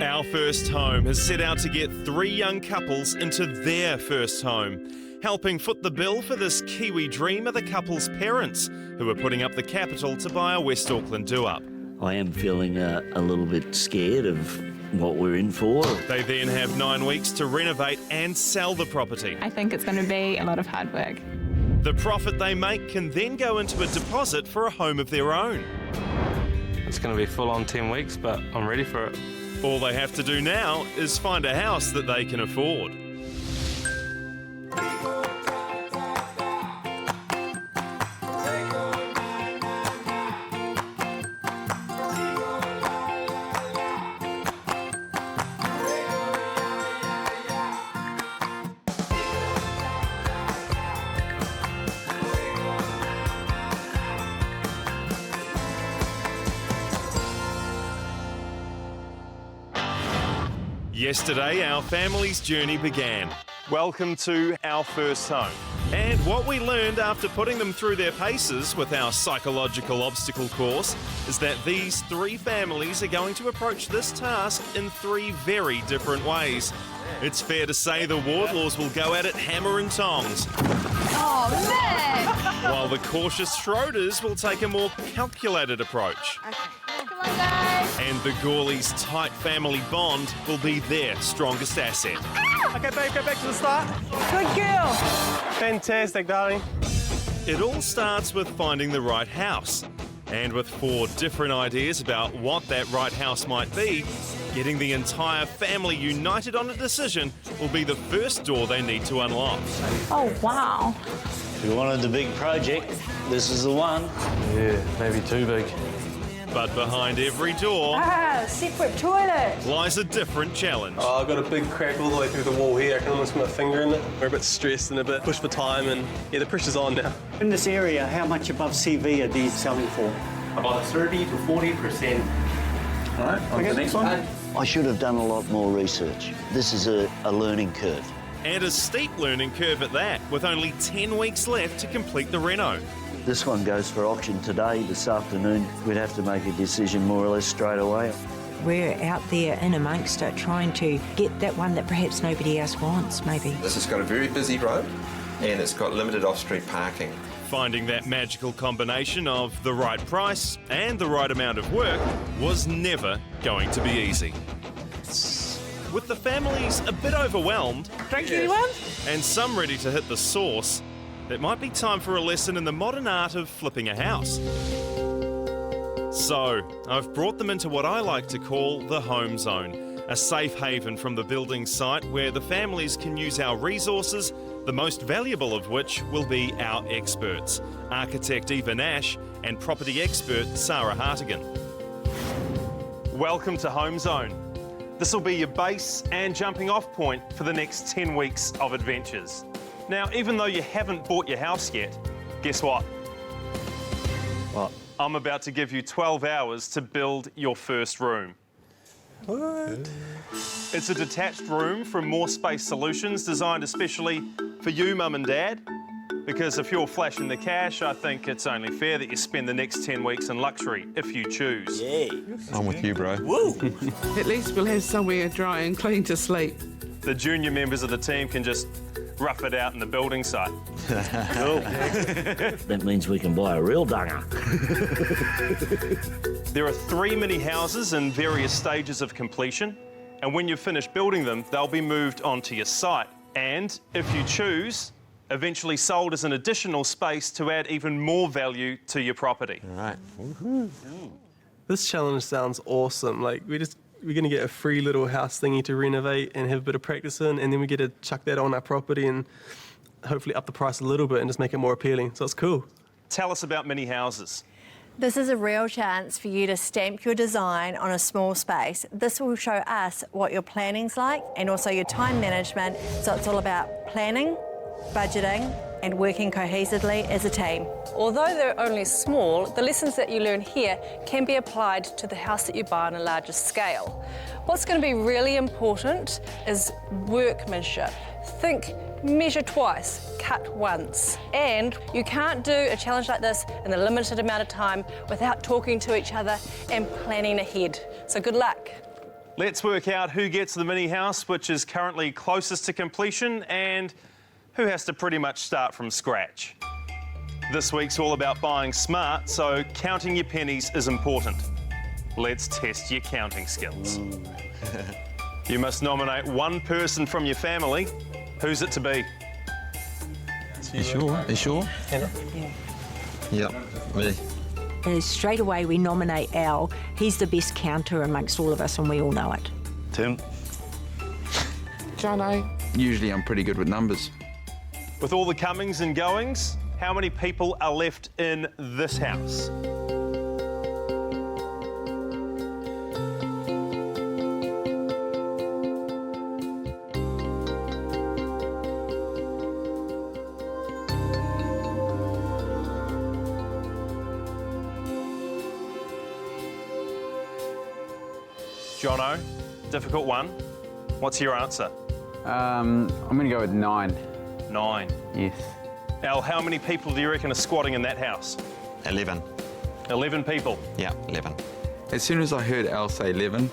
Our First Home has set out to get 3 young couples into their first home. Helping foot the bill for this Kiwi dream are the couple's parents, who are putting up the capital to buy a West Auckland do-up. I am feeling a little bit scared of what we're in for. They then have 9 weeks to renovate and sell the property. I think it's going to be a lot of hard work. The profit they make can then go into a deposit for a home of their own. It's going to be full on 10 weeks, but I'm ready for it. All they have to do now is find a house that they can afford. Yesterday, our family's journey began. Welcome to Our First Home. And what we learned after putting them through their paces with our psychological obstacle course is that these 3 families are going to approach this task in 3 very different ways. It's fair to say the Wardlaws will go at it hammer and tongs. Oh, man! While the cautious Schroeders will take a more calculated approach. Okay. Come on, guys! And the Gourleys' tight family bond will be their strongest asset. Okay, babe, go back to the start. Good girl! Fantastic, darling. It all starts with finding the right house. And with 4 different ideas about what that right house might be, getting the entire family united on a decision will be the first door they need to unlock. Oh, wow. If you wanted the big project, this is the one. Yeah, maybe too big. But behind every door Separate toilet. lies a different challenge. Oh, I've got a big crack all the way through the wall here. I can almost put my finger in it. We're a bit stressed and a bit pushed for time, and yeah, the pressure's on now. In this area, how much above CV are these selling for? About 30 to 40%. All right, on to the next one. I should have done a lot more research. This is a learning curve. And a steep learning curve at that, with only 10 weeks left to complete the reno. This one goes for auction today, this afternoon. We'd have to make a decision more or less straight away. We're out there in amongst it, trying to get that one that perhaps nobody else wants, maybe. This has got a very busy road and it's got limited off-street parking. Finding that magical combination of the right price and the right amount of work was never going to be easy. With the families a bit overwhelmed, and some ready to hit the sauce, it might be time for a lesson in the modern art of flipping a house. So, I've brought them into what I like to call the Homezone, a safe haven from the building site where the families can use our resources, the most valuable of which will be our experts, architect Eva Nash and property expert Sara Hartigan. Welcome to Homezone. This will be your base and jumping off point for the next 10 weeks of adventures. Now, even though you haven't bought your house yet, guess what? What? I'm about to give you 12 hours to build your first room. What? It's a detached room from More Space Solutions, designed especially for you, Mum and Dad. Because if you're flashing the cash, I think it's only fair that you spend the next 10 weeks in luxury, if you choose. Yeah. I'm with you, bro. Woo! At least we'll have somewhere dry and clean to sleep. The junior members of the team can just rough it out in the building site. Cool. That means we can buy a real dunger. There are 3 mini houses in various stages of completion, and when you've finished building them, they'll be moved onto your site. And, if you choose, eventually sold as an additional space to add even more value to your property. All right. This challenge sounds awesome. Like, we're going to get a free little house thingy to renovate and have a bit of practice in, and then we get to chuck that on our property and hopefully up the price a little bit and just make it more appealing. So it's cool. Tell us about mini houses. This is a real chance for you to stamp your design on a small space. This will show us what your planning's like and also your time management. So it's all about planning, budgeting, and working cohesively as a team. Although they're only small, the lessons that you learn here can be applied to the house that you buy on a larger scale. What's going to be really important is workmanship. Think, measure twice, cut once. And you can't do a challenge like this in a limited amount of time without talking to each other and planning ahead. So good luck. Let's work out who gets the mini house, which is currently closest to completion, and who has to pretty much start from scratch. This week's all about buying smart, so counting your pennies is important. Let's test your counting skills. You must nominate one person from your family. Who's it to be? You sure? You sure? Yeah, me. Straight away we nominate Al. He's the best counter amongst all of us and we all know it. Tim. Jono. Usually I'm pretty good with numbers. With all the comings and goings, how many people are left in this house? Jono, difficult one. What's your answer? I'm going to go with 9. 9. Yes. Al, how many people do you reckon are squatting in that house? 11. 11 people. Yeah, 11. As soon as I heard Al say 11,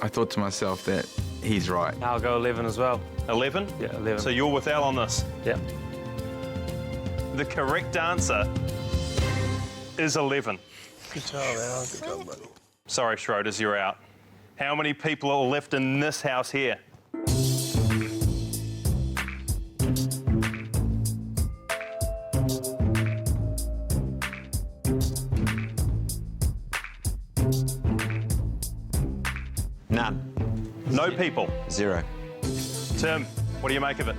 I thought to myself that he's right. I'll go 11 as well. 11? Yeah, 11. So you're with Al on this? Yeah. The correct answer is 11. Good job, Al. Good job, buddy. Sorry, Schroeders, you're out. How many people are left in this house here? None. No people. 0. Tim, what do you make of it?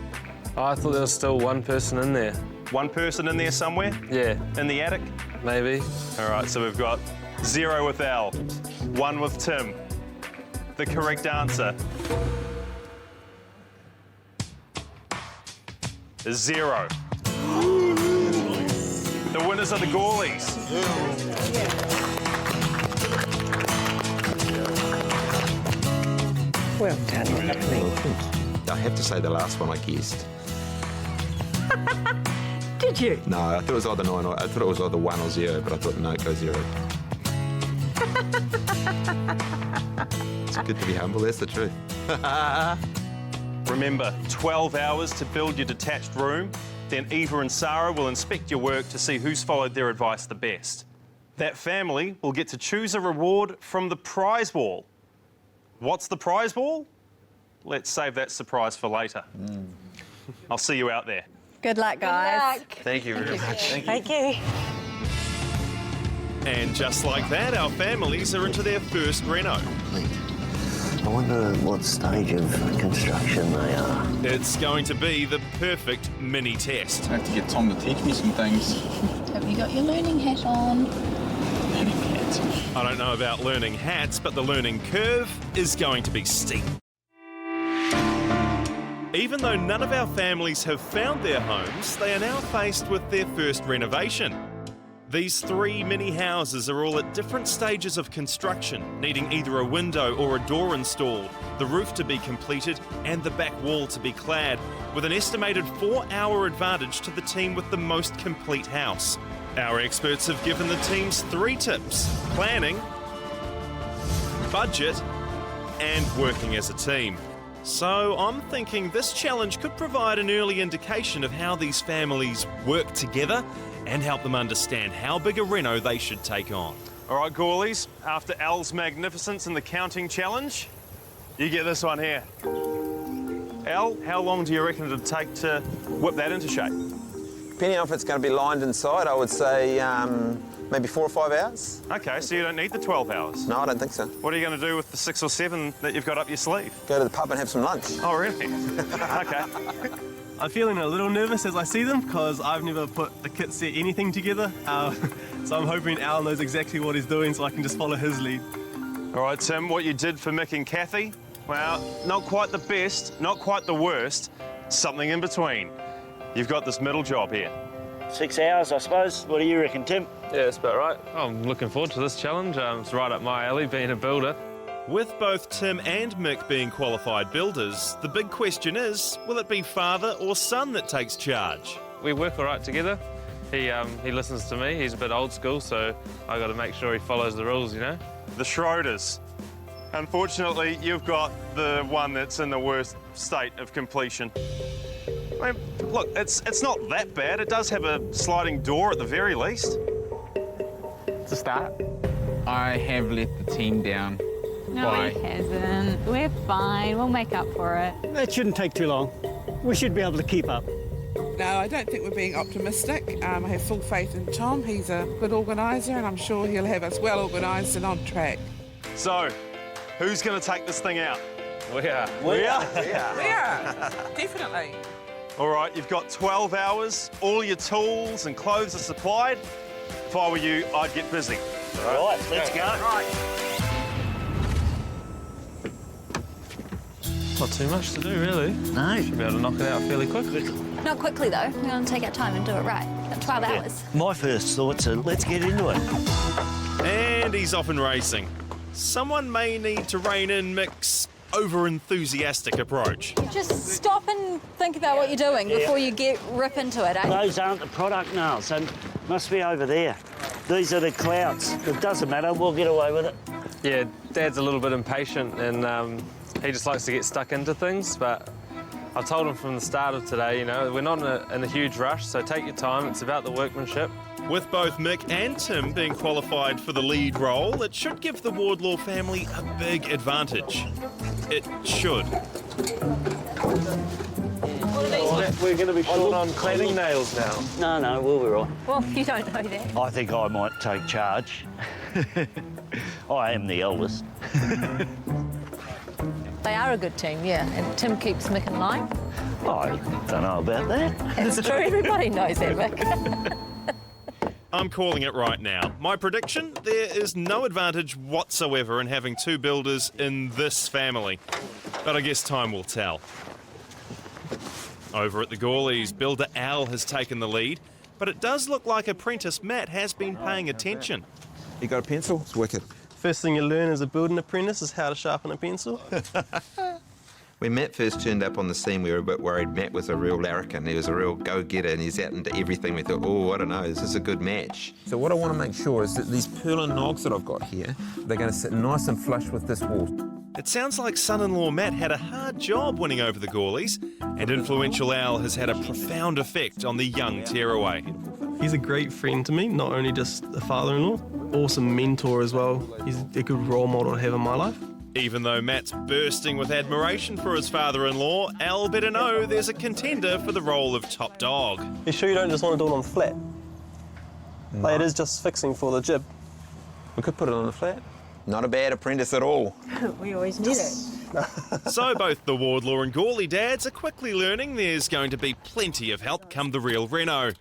Oh, I thought there was still one person in there. One person in there somewhere? Yeah. In the attic? Maybe. All right, so we've got 0 with Al, 1 with Tim. The correct answer is 0. The winners are the Gorlies. Well done, I have to say the last one I guessed. Did you? No, I thought it was either 9 or I thought it was either 1 or 0, but I thought no, go 0. It's good to be humble, that's the truth. Remember, 12 hours to build your detached room. Then Eva and Sara will inspect your work to see who's followed their advice the best. That family will get to choose a reward from the prize wall. What's the prize wall? Let's save that surprise for later. I'll see you out there. Good luck, guys. Thank you very much. Thank you. And just like that, our families are into their first reno. I wonder what stage of construction they are. It's going to be the perfect mini test. I have to get Tom to teach me some things. Have you got your learning hat on? Learning hats. I don't know about learning hats, but the learning curve is going to be steep. Even though none of our families have found their homes, they are now faced with their first renovation. These 3 mini houses are all at different stages of construction, needing either a window or a door installed, the roof to be completed and the back wall to be clad, with an estimated 4-hour advantage to the team with the most complete house. Our experts have given the teams 3 tips: planning, budget, and working as a team. So I'm thinking this challenge could provide an early indication of how these families work together and help them understand how big a reno they should take on. All right, Gorlies, after Al's magnificence in the counting challenge, you get this one here. Al, how long do you reckon it'll take to whip that into shape? Depending on if it's going to be lined inside, I would say maybe 4 or 5 hours. Okay, so you don't need the 12 hours. No, I don't think so. What are you going to do with the 6 or 7 that you've got up your sleeve? Go to the pub and have some lunch. Oh, really? Okay. I'm feeling a little nervous as I see them because I've never put the kit set anything together. So I'm hoping Al knows exactly what he's doing so I can just follow his lead. All right, Tim, what you did for Mick and Kathy, well, not quite the best, not quite the worst, something in between. You've got this middle job here. 6 hours, I suppose. What do you reckon, Tim? Yeah, that's about right. I'm looking forward to this challenge. It's right up my alley, being a builder. With both Tim and Mick being qualified builders, the big question is, will it be father or son that takes charge? We work all right together. He listens to me. He's a bit old school, so I got to make sure he follows the rules, you know? The Schroeders. Unfortunately, you've got the one that's in the worst state of completion. I mean, look, it's not that bad. It does have a sliding door at the very least. It's a start. I have let the team down. No, he hasn't. We're fine. We'll make up for it. That shouldn't take too long. We should be able to keep up. No, I don't think we're being optimistic. I have full faith in Tom. He's a good organiser and I'm sure he'll have us well organised and on track. So, who's going to take this thing out? We are. We are? Yeah, definitely. All right, you've got 12 hours. All your tools and clothes are supplied. If I were you, I'd get busy. Right, let's go. Right. Not too much to do, really. No. Should be able to knock it out fairly quickly. Not quickly, though. We're going to take our time and do it right. Got 12 hours. My first thoughts are, let's get into it. And he's off and racing. Someone may need to rein in Mick's over-enthusiastic approach. Just stop and think about what you're doing before you rip into it, eh? Those aren't the product nails. They must be over there. These are the clouds. It doesn't matter. We'll get away with it. Yeah, Dad's a little bit impatient and he just likes to get stuck into things, but I've told him from the start of today, you know, we're not in a huge rush, so take your time. It's about the workmanship. With both Mick and Tim being qualified for the lead role, it should give the Wardlaw family a big advantage. It should. We're going to be short on cladding nails now. No, we'll be right. Well, you don't know that. I think I might take charge. I am the eldest. They are a good team, yeah. And Tim keeps Mick in line. I don't know about that. That's true. Everybody knows that, Mick. I'm calling it right now. My prediction, there is no advantage whatsoever in having two builders in this family. But I guess time will tell. Over at the Gorlies, builder Al has taken the lead, but it does look like apprentice Matt has been paying attention. You got a pencil? It's wicked. First thing you learn as a building apprentice is how to sharpen a pencil. When Matt first turned up on the scene, we were a bit worried. Matt was a real larrikin. He was a real go-getter, and he's out into everything. We thought, oh, I don't know, this is a good match. So what I want to make sure is that these purlin nogs that I've got here, they're going to sit nice and flush with this wall. It sounds like son-in-law Matt had a hard job winning over the Gourleys, and influential Al has had a profound effect on the young tearaway. He's a great friend to me, not only just a father-in-law, awesome mentor as well. He's a good role model to have in my life. Even though Matt's bursting with admiration for his father-in-law, Al better know there's a contender for the role of top dog. You sure you don't just want to do it on the flat? No. Like it is just fixing for the jib. We could put it on the flat. Not a bad apprentice at all. We always do that. So both the Wardlaw and Gourley dads are quickly learning there's going to be plenty of help come the real reno.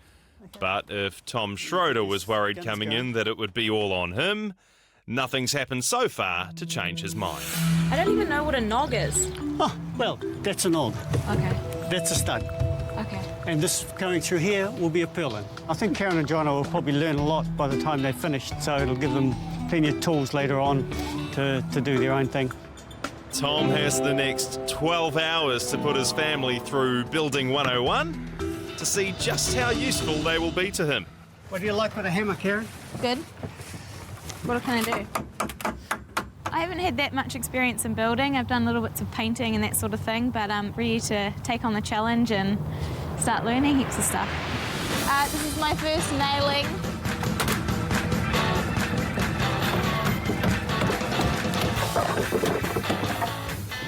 But if Tom Schroeder was worried coming in that it would be all on him, nothing's happened so far to change his mind. I don't even know what a nog is. Oh, well, that's a nog. Okay. That's a stud. Okay. And this going through here will be a purlin. I think Karen and Jono will probably learn a lot by the time they've finished, so it'll give them plenty of tools later on to do their own thing. Tom has the next 12 hours to put his family through Building 101 to see just how useful they will be to him. What do you like with a hammer, Karen? Good. What can I do? I haven't had that much experience in building. I've done little bits of painting and that sort of thing, but I'm ready to take on the challenge and start learning heaps of stuff. This is my first nailing.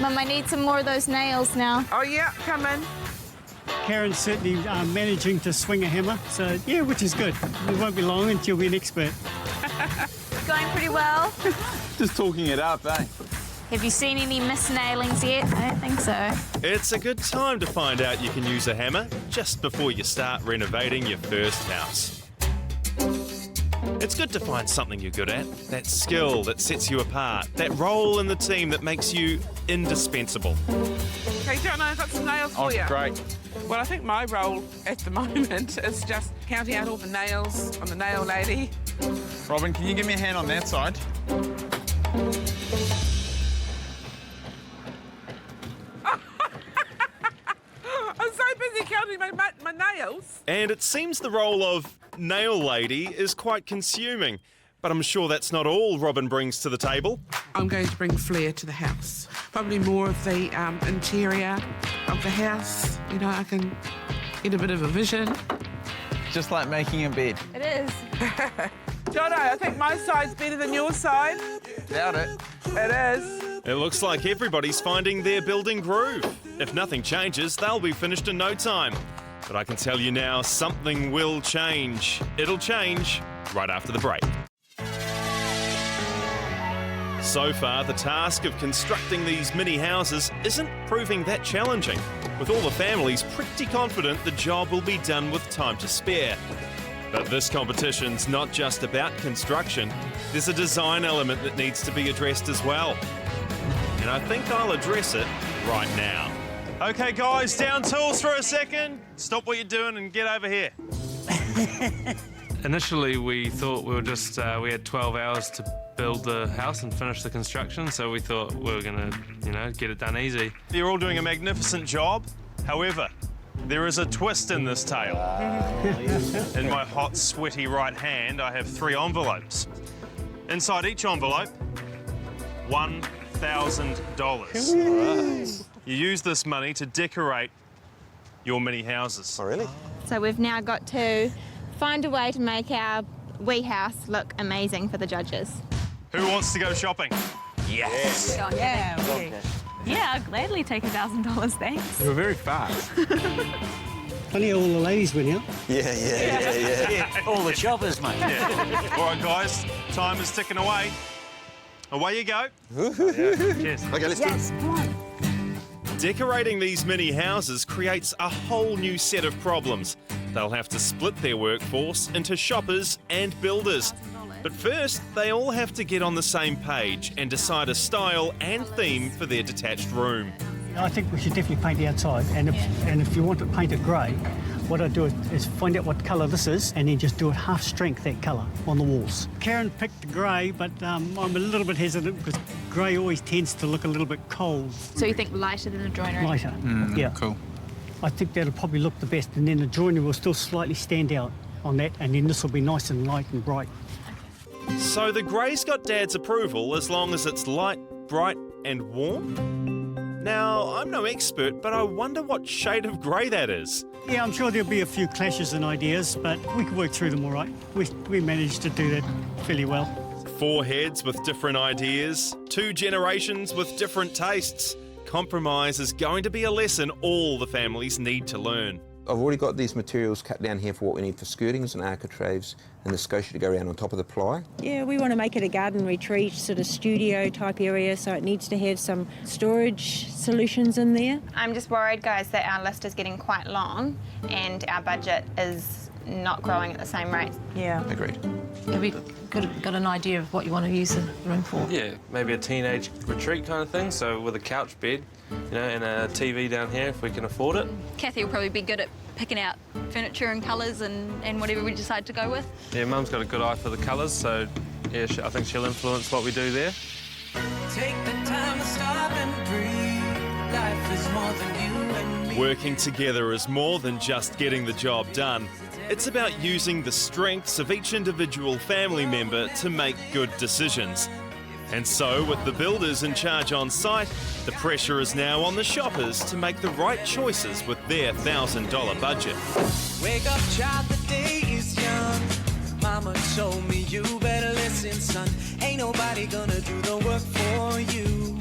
Mum, I need some more of those nails now. Oh, yeah, come in. Karen's certainly managing to swing a hammer, so yeah, which is good. It won't be long until you'll be an expert. Going pretty well. Just talking it up, eh? Have you seen any misnailings yet? I don't think so. It's a good time to find out you can use a hammer just before you start renovating your first house. It's good to find something you're good at, that skill that sets you apart, that role in the team that makes you indispensable. Okay, John, I've got some nails for you. Great. Well, I think my role at the moment is just counting out all the nails on the nail lady. Robin, can you give me a hand on that side? I'm so busy counting my nails. And it seems the role of nail lady is quite consuming, but I'm sure that's not all Robin brings to the table. I'm going to bring flair to the house. Probably more of the interior of the house. You know, I can get a bit of a vision. Just like making a bed. It is. Jono, I think my side's better than your side. Doubt it. It is. It looks like everybody's finding their building groove. If nothing changes, they'll be finished in no time. But I can tell you now, something will change. It'll change right after the break. So far, the task of constructing these mini houses isn't proving that challenging, with all the families pretty confident the job will be done with time to spare. But this competition's not just about construction. There's a design element that needs to be addressed as well. And I think I'll address it right now. Okay, guys, down tools for a second. Stop what you're doing and get over here. Initially, we thought we had 12 hours to build the house and finish the construction, so we thought we were going to, get it done easy. You're all doing a magnificent job. However, there is a twist in this tale. In my hot, sweaty right hand, I have 3 envelopes. Inside each envelope, $1,000. You use this money to decorate your mini houses. Oh, really? So we've now got to find a way to make our wee house look amazing for the judges. Who wants to go shopping? Yes. Yeah, I'll gladly take $1,000, thanks. You're very fast. Funny all the ladies went out. Yeah. All the shoppers, mate. Yeah. All right, guys, time is ticking away. Away you go. Cheers. Okay, let's do it. Come on. Decorating these mini houses creates a whole new set of problems. They'll have to split their workforce into shoppers and builders. But first, they all have to get on the same page and decide a style and theme for their detached room. I think we should definitely paint the outside, and if you want it painted grey, what I do is find out what colour this is and then just do it half strength, that colour, on the walls. Karen picked the grey, but I'm a little bit hesitant because grey always tends to look a little bit cold. So you think lighter than the joinery? Lighter, yeah. Cool. I think that'll probably look the best, and then the joinery will still slightly stand out on that, and then this will be nice and light and bright. So the grey's got Dad's approval as long as it's light, bright and warm? Now, I'm no expert, but I wonder what shade of grey that is. Yeah, I'm sure there'll be a few clashes in ideas, but we can work through them all right. We managed to do that fairly well. 4 heads with different ideas, 2 generations with different tastes. Compromise is going to be a lesson all the families need to learn. I've already got these materials cut down here for what we need for skirtings and architraves and the scotia to go around on top of the ply. Yeah, we want to make it a garden retreat, sort of studio type area, so it needs to have some storage solutions in there. I'm just worried, guys, that our list is getting quite long and our budget is not growing at the same rate. Yeah. Agreed. Have you got an idea of what you want to use the room for? Yeah, maybe a teenage retreat kind of thing, so with a couch bed, and a TV down here if we can afford it. Kathy will probably be good at picking out furniture and colours and whatever we decide to go with. Yeah, Mum's got a good eye for the colours, so yeah, I think she'll influence what we do there. Take the time to stop and breathe. Life is more than you and me. Working together is more than just getting the job done. It's about using the strengths of each individual family member to make good decisions. And so, with the builders in charge on site, the pressure is now on the shoppers to make the right choices with their $1,000 budget. Wake up, child, the day is young. Mama told me you better listen, son. Ain't nobody gonna do the work for you.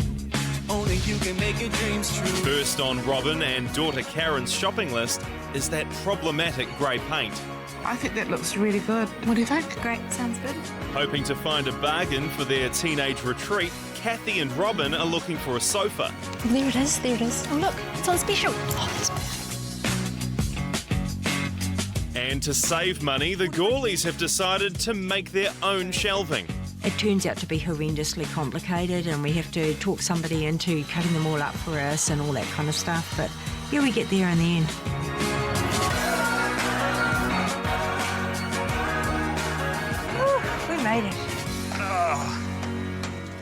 Only you can make your dreams true. First on Robin and daughter Karen's shopping list is that problematic grey paint. I think that looks really good. What do you think? Great, sounds good. Hoping to find a bargain for their teenage retreat, Kathy and Robin are looking for a sofa. There it is, there it is. Oh, look, it's on special. Oh, that's And to save money, the Gorlies have decided to make their own shelving. It turns out to be horrendously complicated, and we have to talk somebody into cutting them all up for us and all that kind of stuff. But yeah, we get there in the end. We made it. Oh,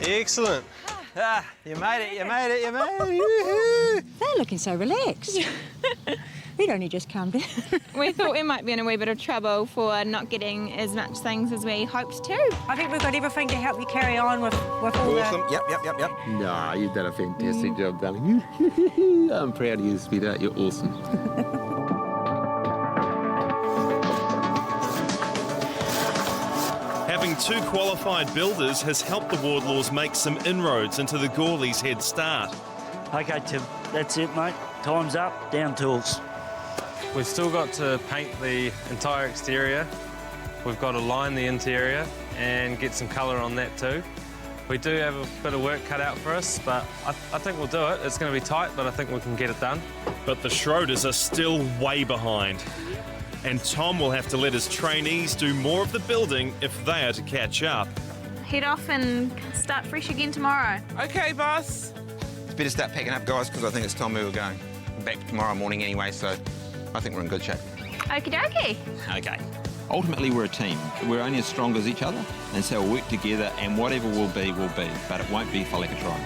excellent. You made it, you made it, you made it. They're looking so relaxed. We'd only just come down. We thought we might be in a wee bit of trouble for not getting as much things as we hoped to. I think we've got everything to help you carry on with all Awesome. the... Yep. No, you've done a fantastic job, darling. I'm proud of you, sweetheart. You're awesome. Having 2 qualified builders has helped the Wardlaws make some inroads into the Gourleys' head start. OK, Tim, that's it, mate. Time's up, down tools. We've still got to paint the entire exterior. We've got to line the interior and get some colour on that too. We do have a bit of work cut out for us, but I think we'll do it. It's going to be tight, but I think we can get it done. But the Schroeders are still way behind. And Tom will have to let his trainees do more of the building if they are to catch up. Head off and start fresh again tomorrow. OK, boss. It's better start packing up, guys, because I think it's time we were going. I'm back tomorrow morning anyway, so I think we're in good shape. Okie dokie. OK. Ultimately, we're a team. We're only as strong as each other, and so we'll work together, and whatever will be, but it won't be for lack of trying.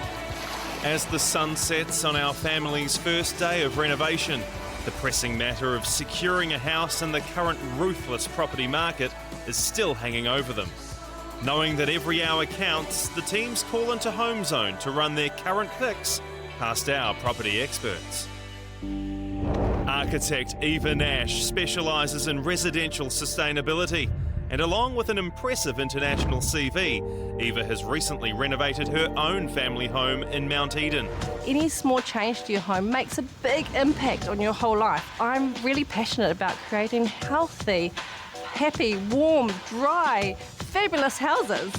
As the sun sets on our family's first day of renovation, the pressing matter of securing a house in the current ruthless property market is still hanging over them. Knowing that every hour counts, the teams call into Homezone to run their current fix past our property experts. Architect Eva Nash specialises in residential sustainability, and along with an impressive international CV, Eva has recently renovated her own family home in Mount Eden. Any small change to your home makes a big impact on your whole life. I'm really passionate about creating healthy, happy, warm, dry, fabulous houses.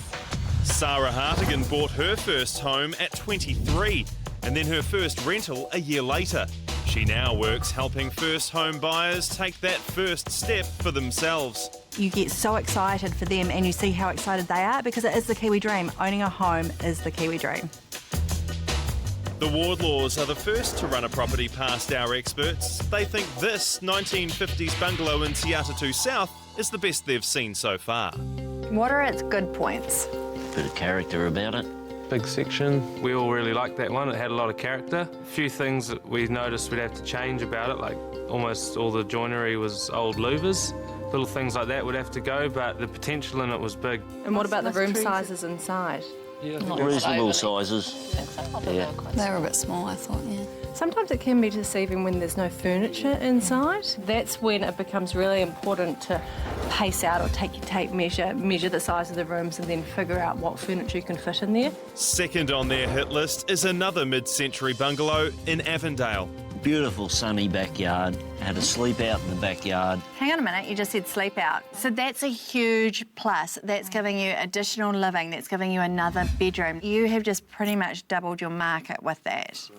Sara Hartigan bought her first home at 23 and then her first rental a year later. She now works helping first home buyers take that first step for themselves. You get so excited for them and you see how excited they are because it is the Kiwi dream. Owning a home is the Kiwi dream. The Wardlaws are the first to run a property past our experts. They think this 1950s bungalow in Te Atatu South is the best they've seen so far. What are its good points? Bit of character about it. Big section. We all really liked that one. It had a lot of character. A few things that we noticed we'd have to change about it, like almost all the joinery was old louvers. Little things like that would have to go, but the potential in it was big. And what about the room sizes inside? Yeah, reasonable sizes. Yeah. They were a bit small, I thought, yeah. Sometimes it can be deceiving when there's no furniture inside. That's when it becomes really important to pace out or take your tape measure the size of the rooms and then figure out what furniture you can fit in there. Second on their hit list is another mid-century bungalow in Avondale. Beautiful sunny backyard. Had a sleep out in the backyard. Hang on a minute, you just said sleep out. So that's a huge plus. That's giving you additional living. That's giving you another bedroom. You have just pretty much doubled your market with that.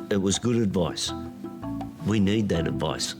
It was good advice. We need that advice.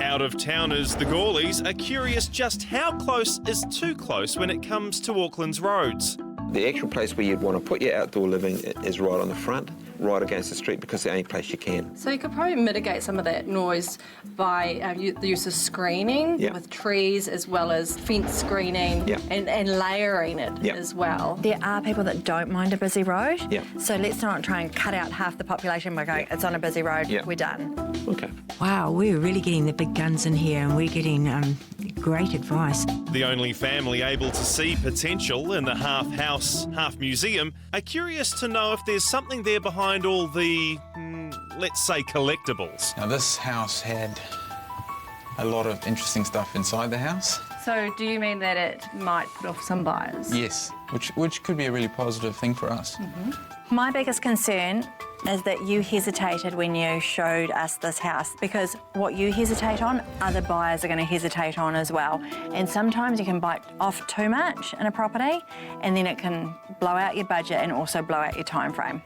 Out-of-towners, the Gorlies, are curious just how close is too close when it comes to Auckland's roads. The actual place where you'd want to put your outdoor living is right on the front, right against the street, because it's the only place you can. So you could probably mitigate some of that noise by the use of screening with trees as well as fence screening and layering it as well. There are people that don't mind a busy road. Yeah. So let's not try and cut out half the population by going, it's on a busy road, we're done. Okay. Wow, we're really getting the big guns in here and we're getting great advice. The only family able to see potential in the half house, half museum are curious to know if there's something there behind all the, let's say, collectibles. Now, this house had a lot of interesting stuff inside the house. So do you mean that it might put off some buyers? Yes, which could be a really positive thing for us. My biggest concern is that you hesitated when you showed us this house, because what you hesitate on, other buyers are going to hesitate on as well. And sometimes you can bite off too much in a property and then it can blow out your budget and also blow out your time frame.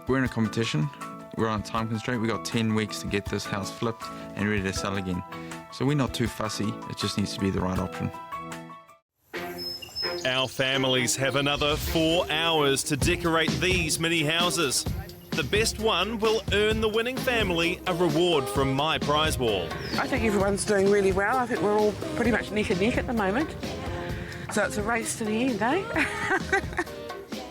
We're in a competition. We're on a time constraint. We've got 10 weeks to get this house flipped and ready to sell again. So we're not too fussy. It just needs to be the right option. Our families have another 4 hours to decorate these mini houses. The best one will earn the winning family a reward from my prize wall. I think everyone's doing really well. I think we're all pretty much neck and neck at the moment. So it's a race to the end, eh?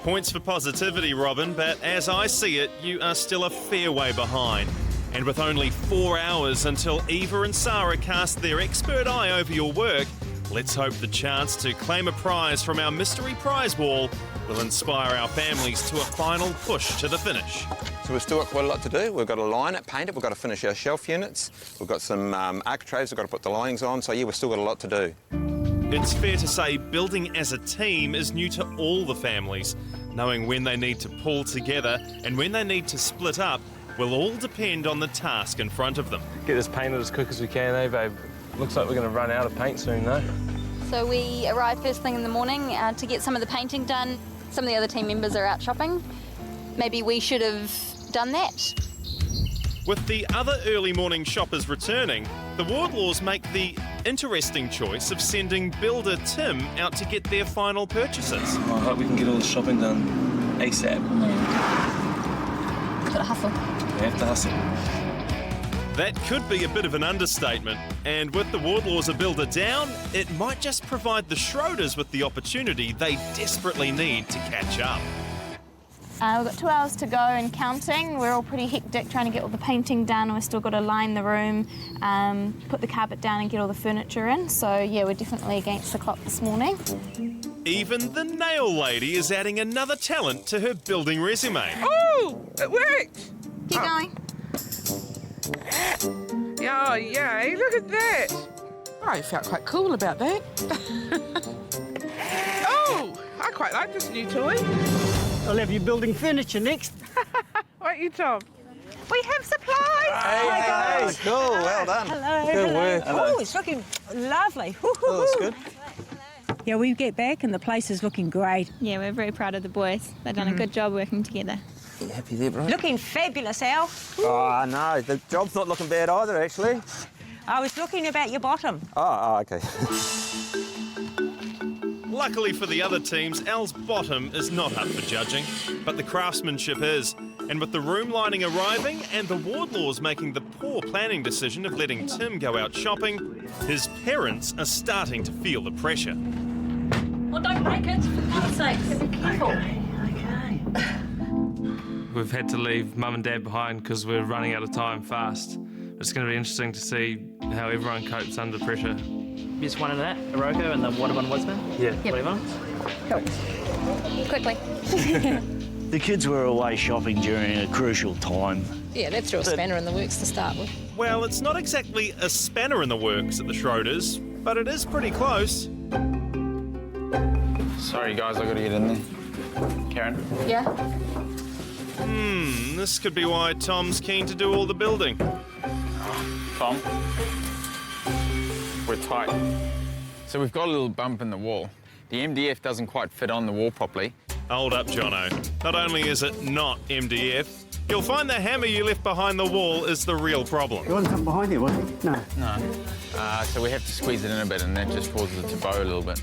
Points for positivity, Robin, but as I see it, you are still a fair way behind. And with only 4 hours until Eva and Sara cast their expert eye over your work, let's hope the chance to claim a prize from our mystery prize wall will inspire our families to a final push to the finish. So we've still got quite a lot to do. We've got to line it, paint it, we've got to finish our shelf units, we've got some architraves we've got to put the linings on, so yeah, we've still got a lot to do. It's fair to say building as a team is new to all the families. Knowing when they need to pull together and when they need to split up will all depend on the task in front of them. Get this painted as quick as we can, eh, babe? Looks like we're going to run out of paint soon, though. So we arrive first thing in the morning to get some of the painting done. Some of the other team members are out shopping. Maybe we should have done that. With the other early morning shoppers returning, the Wardlaws make the interesting choice of sending builder Tim out to get their final purchases. I hope we can get all the shopping done ASAP. Gotta hustle. We have to hustle. That could be a bit of an understatement, and with the Wardlaws a builder down, it might just provide the Schroeders with the opportunity they desperately need to catch up. We've got 2 hours to go and counting. We're all pretty hectic trying to get all the painting done. We've still got to line the room, put the carpet down and get all the furniture in. So, yeah, we're definitely against the clock this morning. Even the nail lady is adding another talent to her building resume. Oh, it worked! Keep going. Oh, yay, look at that. I felt quite cool about that. Oh, I quite like this new toy. I'll have you building furniture next. Won't you, Tom? We have supplies! Hey, cool, well done. Hello. Good work. Oh, it's looking lovely. Oh, that's good. Yeah, we get back and the place is looking great. Yeah, we're very proud of the boys. They've done a good job working together. You happy there, bro? Looking fabulous, Al. Oh, no, the job's not looking bad either, actually. I was looking about your bottom. Oh, okay. Luckily for the other teams, Al's bottom is not up for judging, but the craftsmanship is. And with the room lining arriving and the Wardlaws making the poor planning decision of letting Tim go out shopping, his parents are starting to feel the pressure. Well, don't break it, for God's sake. Be careful. Okay. We've had to leave Mum and Dad behind because we're running out of time fast. It's going to be interesting to see how everyone copes under pressure. Just one of that, a Roko and the one Woodsman? Yeah. Whatever. Cool. Quickly. The kids were away shopping during a crucial time. Yeah, that threw a spanner in the works to start with. Well, it's not exactly a spanner in the works at the Schroeders, but it is pretty close. Sorry, guys, I got to get in there. Karen? Yeah? This could be why Tom's keen to do all the building. Tom? We're tight. So we've got a little bump in the wall. The MDF doesn't quite fit on the wall properly. Hold up, Jono. Not only is it not MDF, you'll find the hammer you left behind the wall is the real problem. There wasn't something behind there, was there? No. No. So we have to squeeze it in a bit, and that just causes it to bow a little bit.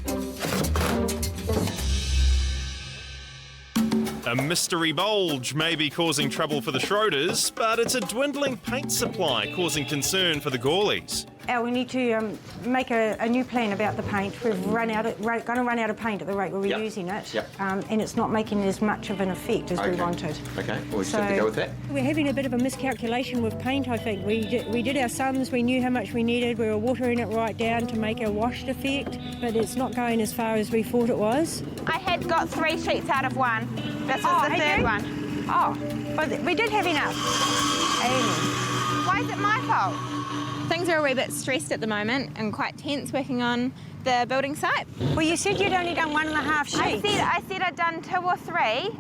A mystery bulge may be causing trouble for the Schroeders, but it's a dwindling paint supply causing concern for the Gorlies. Al, we need to make a new plan about the paint. We've going to run out of paint at the rate we're using it, and it's not making as much of an effect as we wanted. Okay, well, we just have to go with that. We're having a bit of a miscalculation with paint, I think. We did our sums, we knew how much we needed, we were watering it right down to make a washed effect, but it's not going as far as we thought it was. I had got 3 sheets out of 1. This is the third one. Oh, but we did have enough. Why is it my fault? Things are a wee bit stressed at the moment and quite tense working on the building site. Well, you said you'd only done 1.5 sheets. I said I'd done 2 or 3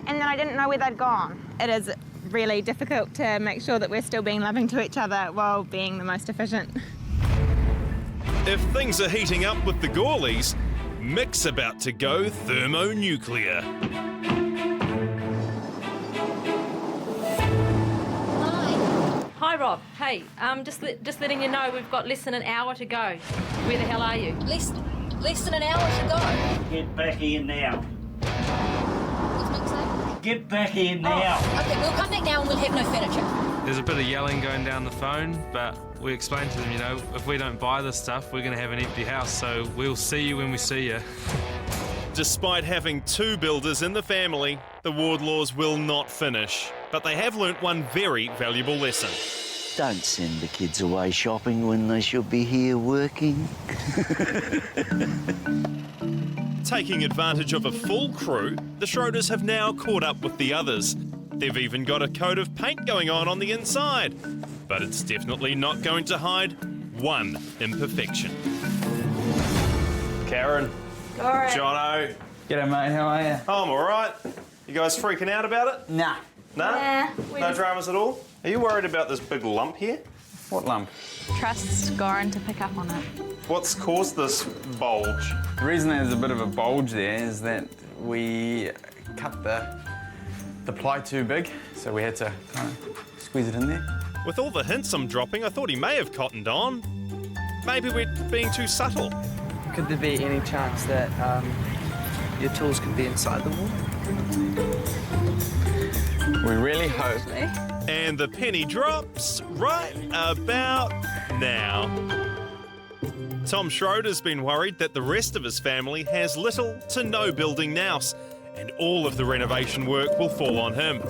and then I didn't know where they'd gone. It is really difficult to make sure that we're still being loving to each other while being the most efficient. If things are heating up with the Gorlies, Mick's about to go thermonuclear. Hi, Rob. Hey, just letting you know we've got less than an hour to go. Where the hell are you? Less than an hour to go. Get back here now. What's Mick saying? Get back here now. Oh, okay, we'll come back now and we'll have no furniture. There's a bit of yelling going down the phone, but we explained to them, you know, if we don't buy this stuff, we're going to have an empty house, so we'll see you when we see you. Despite having 2 builders in the family, the Wardlaws will not finish, but they have learnt one very valuable lesson. Don't send the kids away shopping when they should be here working. Taking advantage of a full crew, the Schroeders have now caught up with the others. They've even got a coat of paint going on the inside. But it's definitely not going to hide one imperfection. Karen. Goran. Jono. G'day, mate. How are you? Oh, I'm all right. You guys freaking out about it? Nah. No? Nah, No dramas at all? Are you worried about this big lump here? What lump? Trust Goran to pick up on it. What's caused this bulge? The reason there's a bit of a bulge there is that we cut the ply too big, so we had to kind of squeeze it in there. With all the hints I'm dropping, I thought he may have cottoned on. Maybe we're being too subtle. Could there be any chance that your tools could be inside the wall? We really hope. And the penny drops right about now. Tom Schroeder's been worried that the rest of his family has little to no building nous, and all of the renovation work will fall on him.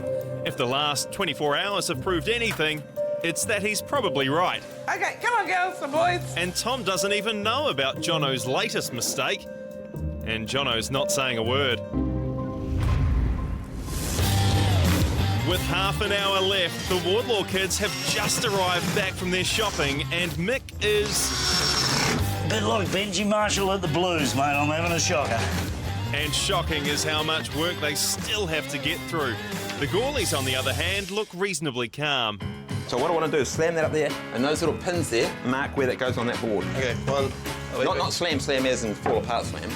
If the last 24 hours have proved anything, it's that he's probably right. Okay, come on, girls and boys. And Tom doesn't even know about Jono's latest mistake. And Jono's not saying a word. With half an hour left, the Wardlaw kids have just arrived back from their shopping, and Mick is... A bit like Benji Marshall at the Blues, mate. I'm having a shocker. And shocking is how much work they still have to get through. The Gorlies, on the other hand, look reasonably calm. So what I want to do is slam that up there, and those little pins there mark where that goes on that board. Okay, one. Not slam as in fall apart slam.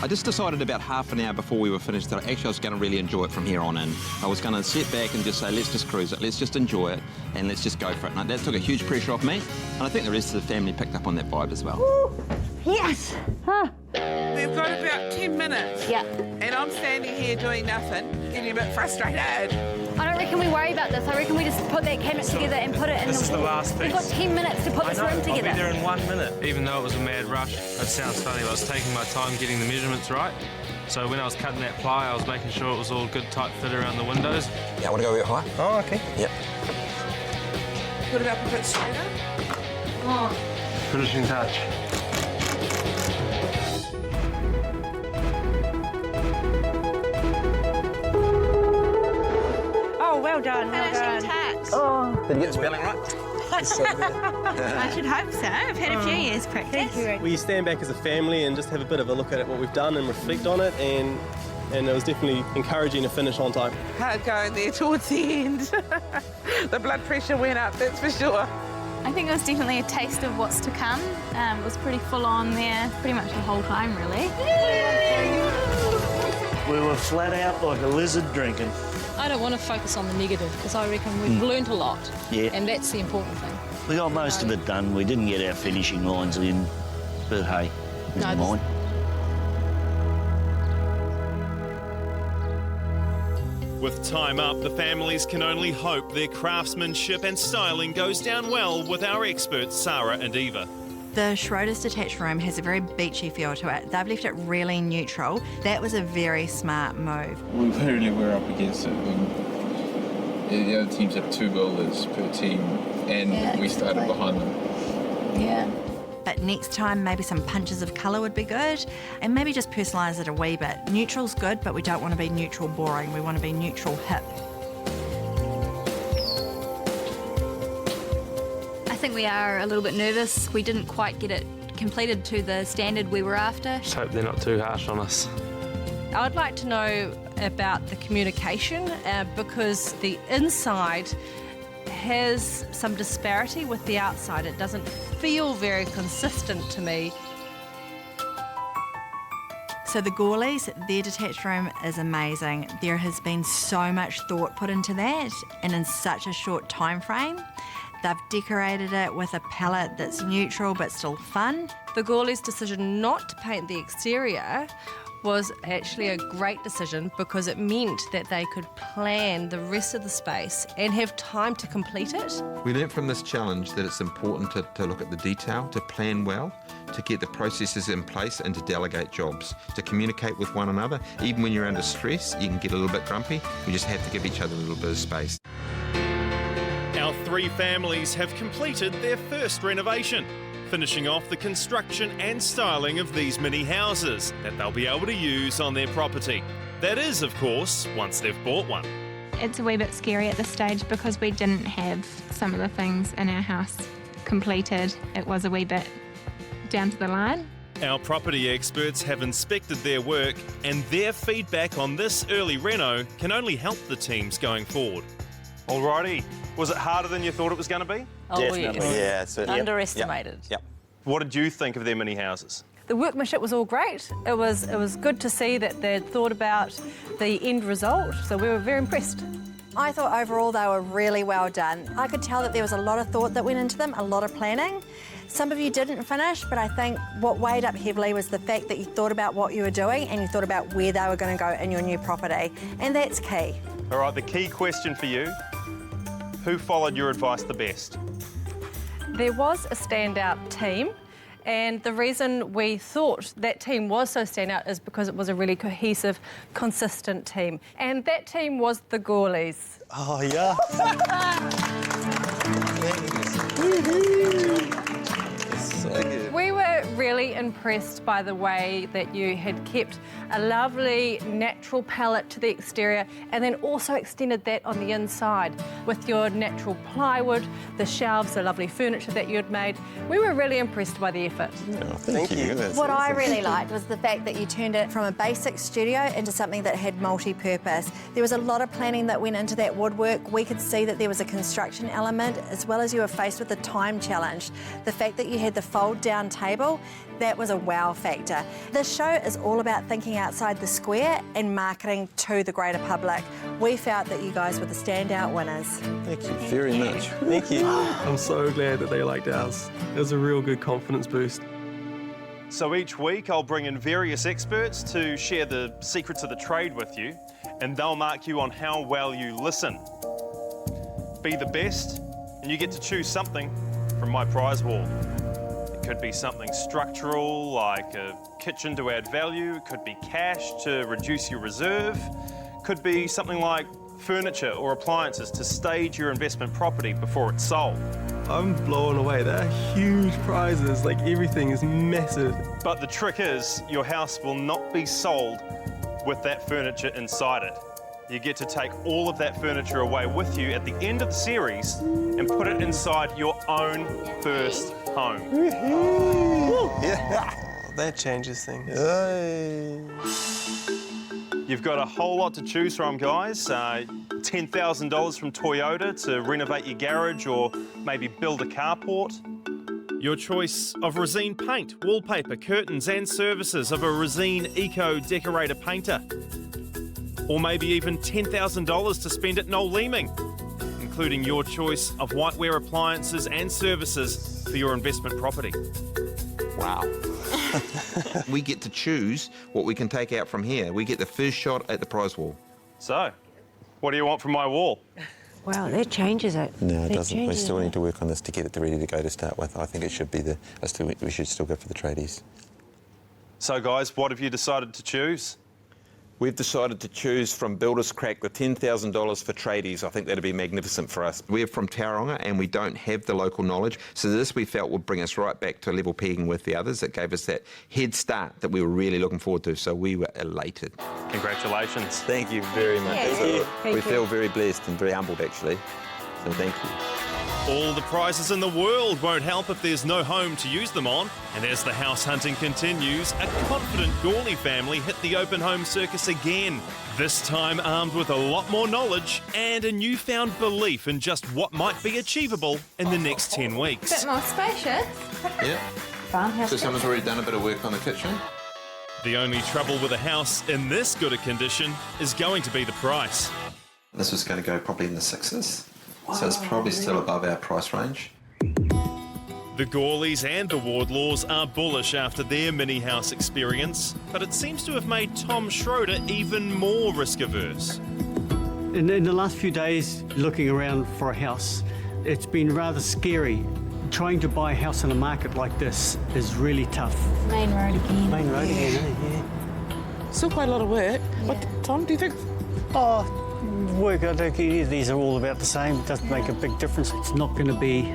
I just decided about half an hour before we were finished that actually I was going to really enjoy it from here on in. I was going to sit back and just say, let's just cruise it, let's just enjoy it, and let's just go for it. And that took a huge pressure off me, and I think the rest of the family picked up on that vibe as well. Woo. Yes! Huh. We've got about 10 minutes. Yeah. And I'm standing here doing nothing, getting a bit frustrated. I don't reckon we worry about this. I reckon we just put that cabinet together and put it in This is the last piece. We've got 10 minutes to put this room together. I'll be there in 1 minute. Even though it was a mad rush, it sounds funny, but I was taking my time getting the measurements right. So when I was cutting that ply, I was making sure it was all good, tight fit around the windows. Yeah, I want to go a bit high. Oh, okay. Yep. Put it up a bit straighter. Oh. Finishing touch. Oh, well done, well done. Oh. Did you get the spelling right? I should hope so. I've had a few years practice. We stand back as a family and just have a bit of a look at what we've done and reflect on it, and it was definitely encouraging to finish on time. Hard going there towards the end. The blood pressure went up, that's for sure. I think it was definitely a taste of what's to come. It was pretty full on there, pretty much the whole time, really. We were flat out like a lizard drinking. I don't want to focus on the negative because I reckon we've learnt a lot. Yeah. And that's the important thing. We got most of it done. We didn't get our finishing lines in, but hey, never mind. With time up, the families can only hope their craftsmanship and styling goes down well with our experts, Sara and Eva. The Schroeders detached room has a very beachy feel to it. They've left it really neutral. That was a very smart move. We literally were up against it. The other teams have 2 builders per team, and we started behind them. Yeah. But next time, maybe some punches of colour would be good, and maybe just personalise it a wee bit. Neutral's good, but we don't want to be neutral boring. We want to be neutral hip. I think we are a little bit nervous. We didn't quite get it completed to the standard we were after. Just hope they're not too harsh on us. I'd like to know about the communication because the inside has some disparity with the outside. It doesn't feel very consistent to me. So the Gourleys, their detached room is amazing. There has been so much thought put into that and in such a short time frame. They've decorated it with a palette that's neutral but still fun. The Gourleys' decision not to paint the exterior was actually a great decision because it meant that they could plan the rest of the space and have time to complete it. We learnt from this challenge that it's important to look at the detail, to plan well, to get the processes in place and to delegate jobs, to communicate with one another. Even when you're under stress, you can get a little bit grumpy. You just have to give each other a little bit of space. Our Our 3 families have completed their first renovation, finishing off the construction and styling of these mini houses that they'll be able to use on their property. That is, of course, once they've bought one. It's a wee bit scary at this stage because we didn't have some of the things in our house completed. It was a wee bit down to the line. Our property experts have inspected their work, and their feedback on this early reno can only help the teams going forward. Alrighty, was it harder than you thought it was going to be? Oh, definitely, yeah. Certainly. Underestimated. Yep. What did you think of their mini houses? The workmanship was all great. It was good to see that they'd thought about the end result, so we were very impressed. I thought overall they were really well done. I could tell that there was a lot of thought that went into them, a lot of planning. Some of you didn't finish, but I think what weighed up heavily was the fact that you thought about what you were doing and you thought about where they were going to go in your new property, and that's key. All right, the key question for you, who followed your advice the best? There was a standout team, and the reason we thought that team was so standout is because it was a really cohesive, consistent team. And that team was the Gourleys. Oh, yeah. So good. We were really impressed by the way that you had kept a lovely natural palette to the exterior and then also extended that on the inside with your natural plywood, the shelves, the lovely furniture that you had made. We were really impressed by the effort. Oh, thank you. What I really liked was the fact that you turned it from a basic studio into something that had multi-purpose. There was a lot of planning that went into that woodwork. We could see that there was a construction element, as well as you were faced with a time challenge. The fact that you had the fold-down table, that was a wow factor. This show is all about thinking outside the square and marketing to the greater public. We felt that you guys were the standout winners. Thank you very much. Thank you. I'm so glad that they liked ours. It was a real good confidence boost. So each week I'll bring in various experts to share the secrets of the trade with you, and they'll mark you on how well you listen. Be the best, and you get to choose something from my prize wall. It could be something structural, like a kitchen to add value. It could be cash to reduce your reserve. It could be something like furniture or appliances to stage your investment property before it's sold. I'm blown away. They're huge prizes. Like, everything is massive. But the trick is, your house will not be sold with that furniture inside it. You get to take all of that furniture away with you at the end of the series and put it inside your own first home. Yeah. That changes things. You've got a whole lot to choose from, guys. $10,000 from Toyota to renovate your garage or maybe build a carport. Your choice of Resine paint, wallpaper, curtains and services of a Resine Eco Decorator painter. Or maybe even $10,000 to spend at Noel Leeming, including your choice of whiteware appliances and services for your investment property. Wow. We get to choose what we can take out from here. We get the first shot at the prize wall. So, what do you want from my wall? Wow, that changes it. No, it That doesn't. We changes still it. need to work on this to get it ready to go to start with. I think it should be we should still go for the tradies. So, guys, what have you decided to choose? We've decided to choose from Builders Crack the $10,000 for tradies. I think that'd be magnificent for us. We're from Tauranga and we don't have the local knowledge, so this we felt would bring us right back to level pegging with the others. It gave us that head start that we were really looking forward to, so we were elated. Congratulations. Thank you very much. We feel very blessed and very humbled, actually. So thank you. All the prizes in the world won't help if there's no home to use them on. And as the house hunting continues, a confident Gourley family hit the open home circus again. This time armed with a lot more knowledge and a newfound belief in just what might be achievable in the next 10 weeks. Bit more spacious. Yeah. Farmhouse. So someone's already done a bit of work on the kitchen? The only trouble with a house in this good a condition is going to be the price. This was going to go probably in the sixes, so it's probably still above our price range. The Gorlies and the Wardlaws are bullish after their mini house experience, but it seems to have made Tom Schroeder even more risk-averse. In the last few days, looking around for a house, it's been rather scary. Trying to buy a house in a market like this is really tough. Main road again. Main road again, yeah. Still quite a lot of work. What, Tom, do you think? Oh, Work, I think these are all about the same. It doesn't make a big difference. It's not going to be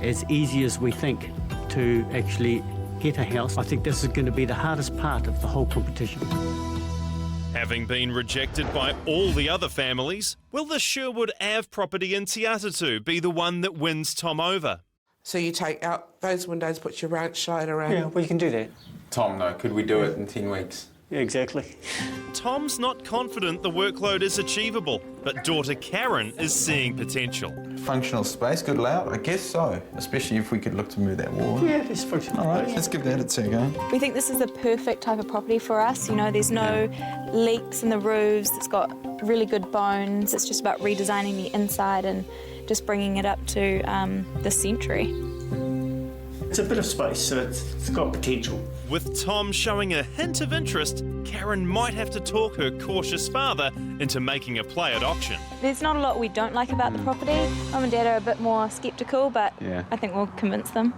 as easy as we think to actually get a house. I think this is going to be the hardest part of the whole competition. Having been rejected by all the other families, will the Sherwood Ave property in Te Atatu be the one that wins Tom over? So you take out those windows, put your ranch light around. Yeah, well, you can do that. Tom, though, could we do it in 10 weeks? Yeah, exactly. Tom's not confident the workload is achievable, but daughter Karen is seeing potential. Functional space, good layout? I guess so, especially if we could look to move that wall. Yeah, it's functional. All right, let's give that a go. We think this is the perfect type of property for us. You know, there's no leaks in the roofs. It's got really good bones. It's just about redesigning the inside and just bringing it up to this century. It's a bit of space, so it's got potential. With Tom showing a hint of interest, Karen might have to talk her cautious father into making a play at auction. There's not a lot we don't like about the property. Mum and Dad are a bit more sceptical, but I think we'll convince them.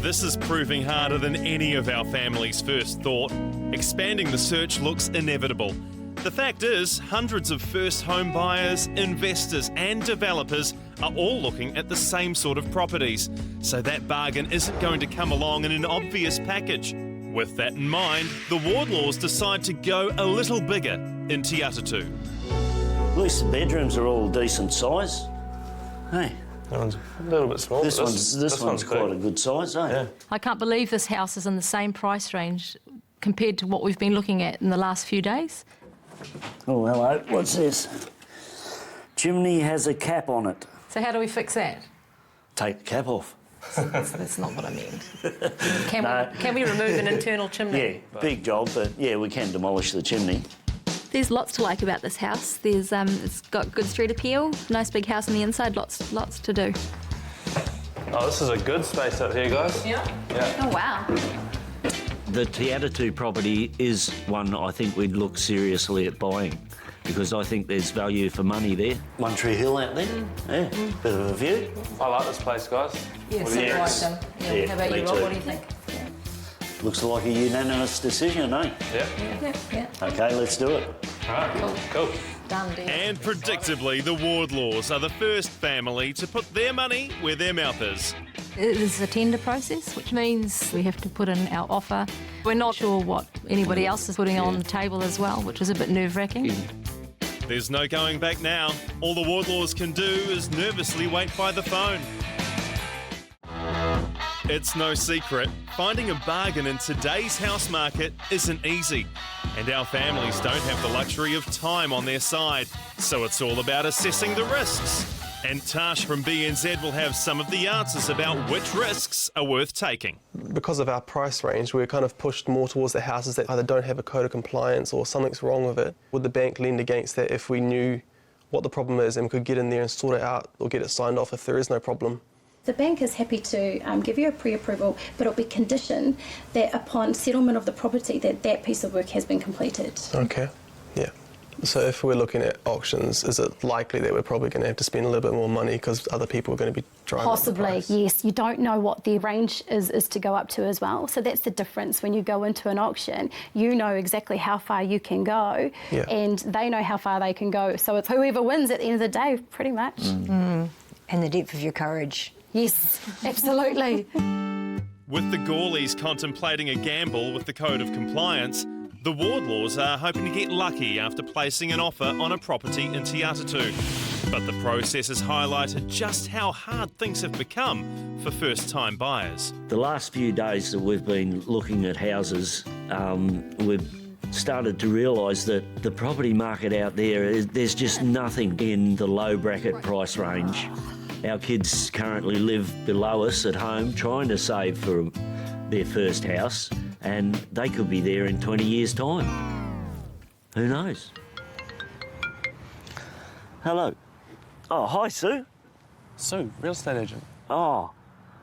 This is proving harder than any of our families first thought. Expanding the search looks inevitable. The fact is, hundreds of first home buyers, investors and developers are all looking at the same sort of properties, so that bargain isn't going to come along in an obvious package. With that in mind, the Wardlaws decide to go a little bigger in Te Atatu. At least the bedrooms are all decent size. Hey. That one's a little bit small. This one's quite a good size, eh? Yeah. I can't believe this house is in the same price range compared to what we've been looking at in the last few days. Oh, hello. What's this? Chimney has a cap on it. So how do we fix that? Take the cap off. That's not what I meant. Can we remove an internal chimney? Yeah, big job, but yeah, we can demolish the chimney. There's lots to like about this house. There's it's got good street appeal, nice big house on the inside, lots to do. Oh, this is a good space up here, guys. Yeah? Yeah. Oh wow. The Te Atatu property is one I think we'd look seriously at buying because I think there's value for money there. One Tree Hill out there, yeah, bit of a view. I like this place, guys. Yes, I like them. Yeah. How about you, Rob? What do you think? Looks like a unanimous decision, eh? Yeah. Okay, let's do it. All right, cool. Done deal. And predictably, the Wardlaws are the first family to put their money where their mouth is. It is a tender process, which means we have to put in our offer. We're not sure what anybody else is putting on the table as well, which is a bit nerve-wracking. There's no going back now. All the Wardlaws can do is nervously wait by the phone. It's no secret, finding a bargain in today's house market isn't easy. And our families don't have the luxury of time on their side, so it's all about assessing the risks. And Tash from BNZ will have some of the answers about which risks are worth taking. Because of our price range, we're kind of pushed more towards the houses that either don't have a code of compliance or something's wrong with it. Would the bank lend against that if we knew what the problem is and could get in there and sort it out or get it signed off if there is no problem? The bank is happy to give you a pre-approval, but it'll be conditioned that upon settlement of the property that piece of work has been completed. Okay, yeah. So if we're looking at auctions, is it likely that we're probably going to have to spend a little bit more money because other people are going to be driving Possibly, yes. You don't know what the range is to go up to as well. So that's the difference. When you go into an auction, you know exactly how far you can go, and they know how far they can go. So it's whoever wins at the end of the day, pretty much. And the depth of your courage. Yes, absolutely. With the Gorlies contemplating a gamble with the code of compliance, the Wardlaws are hoping to get lucky after placing an offer on a property in Te Atatu. But the process has highlighted just how hard things have become for first-time buyers. The last few days that we've been looking at houses, we've started to realise that the property market out there, there's just nothing in the low bracket price range. Our kids currently live below us at home trying to save for their first house, and they could be there in 20 years' time. Who knows? Hello. Oh, hi, Sue. Sue, real estate agent. Oh,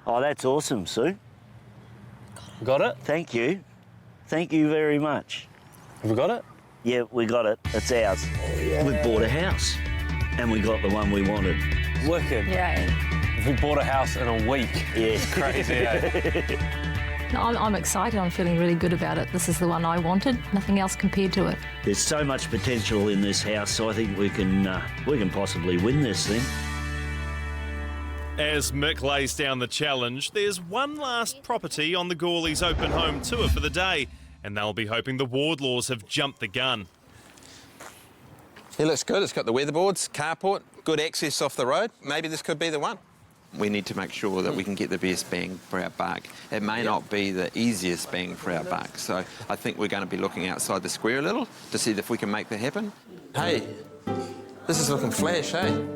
that's awesome, Sue. Got it? Thank you. Thank you very much. Have we got it? Yeah, we got it. It's ours. We bought a house, and we got the one we wanted. Wicked. Yeah. If we bought a house in a week, it's crazy, eh? I'm excited. I'm feeling really good about it. This is the one I wanted. Nothing else compared to it. There's so much potential in this house, so I think we can possibly win this thing. As Mick lays down the challenge, there's one last property on the Gourleys open home tour for the day, and they'll be hoping the Wardlaws have jumped the gun. It looks good. It's got the weatherboards, carport, good access off the road. Maybe this could be the one. We need to make sure that we can get the best bang for our buck. It may not be the easiest bang for our buck, so I think we're going to be looking outside the square a little to see if we can make that happen. Hey, this is looking flash, hey?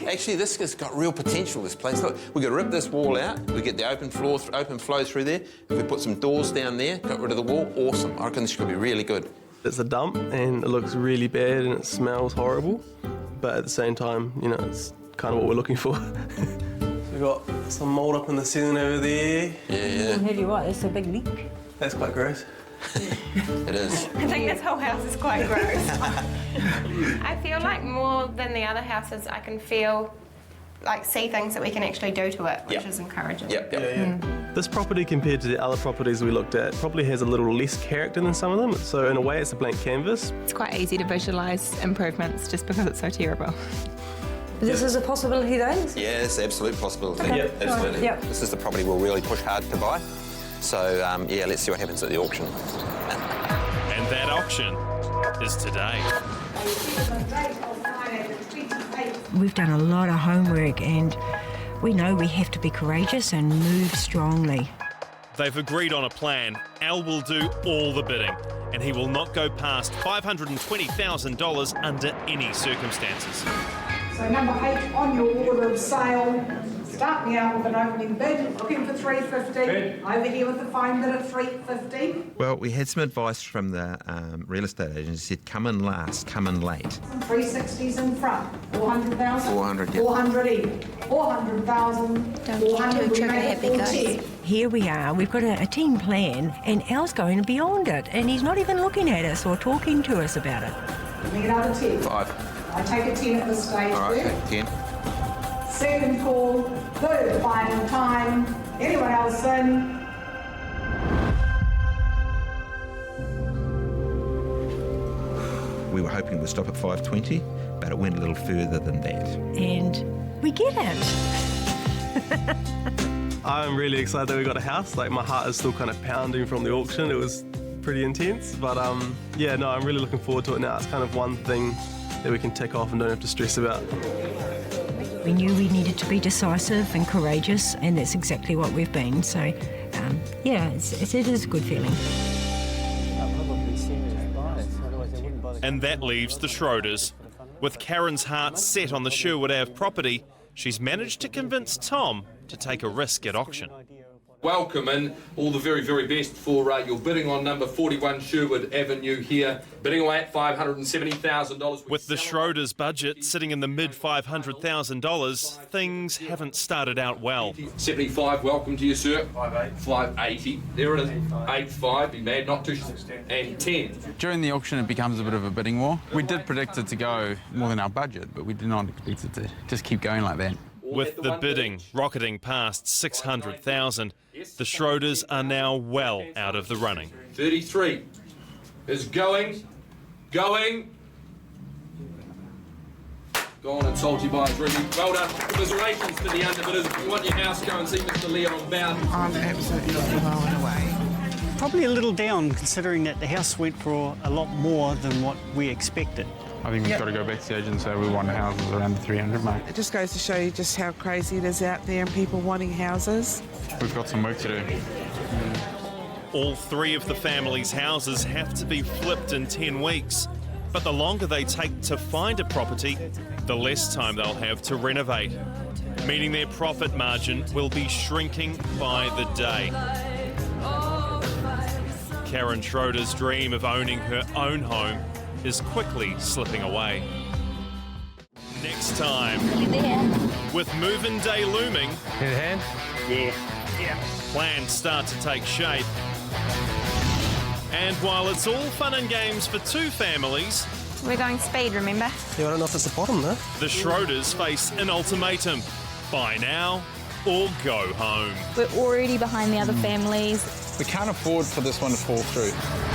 Actually, this has got real potential, this place. Look, we could rip this wall out, we get the open flow through there. If we put some doors down there, got rid of the wall, awesome. I reckon this could be really good. It's a dump and it looks really bad and it smells horrible, but at the same time, you know, it's kind of what we're looking for. We've got some mould up in the ceiling over there. Yeah. Have you what? It's a big leak. That's quite gross. It is. I think this whole house is quite gross. I feel like more than the other houses, I can see things that we can actually do to it, which is encouraging. This property compared to the other properties we looked at probably has a little less character than some of them, so in a way it's a blank canvas. It's quite easy to visualise improvements just because it's so terrible. This is a possibility then? Yeah, it's an absolute possibility. Okay. Absolutely. Yep. This is the property we'll really push hard to buy. So, yeah, let's see what happens at the auction. And that auction is today. We've done a lot of homework and we know we have to be courageous and move strongly. They've agreed on a plan. Al will do all the bidding, and he will not go past $520,000 under any circumstances. So number 8 on your order of sale, start me out with an opening bid, looking for $350, over here with the fine bid at $350. Well, we had some advice from the real estate agent who said, come in last, come in late. 360s in front, 400,000. 400, yeah. 400 even. 400,000. Don't get too trigger happy, guys. Here we are, we've got a team plan and Al's going beyond it and he's not even looking at us or talking to us about it. Give me another 10. 5. I take a 10 at this stage. All right, okay, 10. Second call, third final time. Anyone else in? We were hoping to stop at 520, but it went a little further than that. And we get it. I'm really excited that we got a house. Like, my heart is still kind of pounding from the auction. It was pretty intense, but yeah, no, I'm really looking forward to it now. It's kind of one thing that we can tick off and don't have to stress about. We knew we needed to be decisive and courageous, and that's exactly what we've been. So, yeah, it is a good feeling. And that leaves the Schroeders. With Karen's heart set on the Sherwood Ave property, she's managed to convince Tom to take a risk at auction. Welcome and all the very, very best for your bidding on number 41 Sherwood Avenue here. Bidding away at $570,000. With the Schroeders budget sitting in the mid $500,000, things haven't started out well. 75, welcome to you, sir. 580. There it is. 85, be mad not to. And 10. During the auction, it becomes a bit of a bidding war. We did predict it to go more than our budget, but we did not expect it to just keep going like that. With the bidding rocketing past $600,000, the Schroeders are now well out of the running. 33 is going. Go on and salty buyers, really. Well done. Commiserations to the underbidders. If you want your house, go and see Mr. Leon Bound. I'm absolutely blown away. Probably a little down, considering that the house went for a lot more than what we expected. I think we've got to go back to the agent and say we want houses around the 300 mark. It just goes to show you just how crazy it is out there and people wanting houses. We've got some work to do. All 3 of the family's houses have to be flipped in 10 weeks. But the longer they take to find a property, the less time they'll have to renovate, meaning their profit margin will be shrinking by the day. Karen Schroeder's dream of owning her own home is quickly slipping away. Next time, with move-in day looming, in hand? Yeah. Plans start to take shape. And while it's all fun and games for 2 families, We're going speed, remember? Yeah, I don't know if it's the bottom though. the Schroeders face an ultimatum: buy now or go home. We're already behind the other families. We can't afford for this one to fall through.